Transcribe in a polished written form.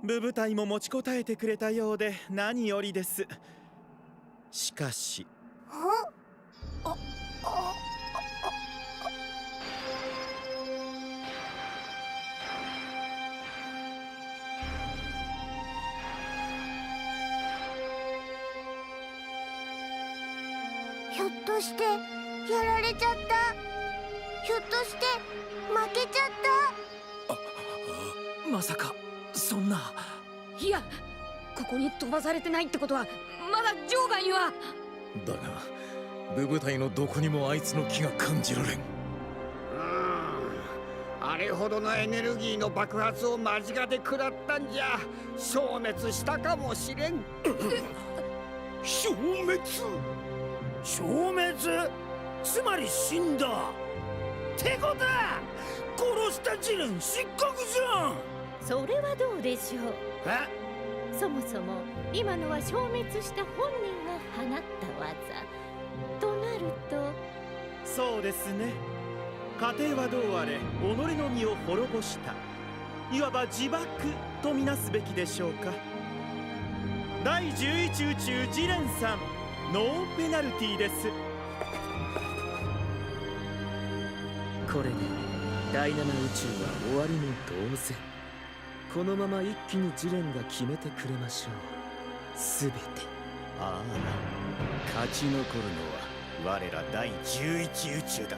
部部隊も持ちこたえてくれたようで何よりです。しかしひょっとしてやられちゃった。ひょっとして負けちゃった。まさかそんな。いや、ここに飛ばされてないってことはまだ場外には。だが部部隊のどこにもあいつの気が感じられん。あれほどのエネルギーの爆発を間近で食らったんじゃ消滅したかもしれん。消滅？消滅？つまり死んだってことだ。殺したジレン失格じゃん。それはどうでしょう。そもそも今のは消滅した本人が放った技となると。そうですね。過程はどうあれ己の身を滅ぼした、いわば自爆とみなすべきでしょうか。第11宇宙ジレンさん、ノーペナルティです。これで第7宇宙は終わりも同然。このまま一気にジレンが決めてくれましょう。すべて。ああ、勝ち残るのは我ら第11宇宙だ。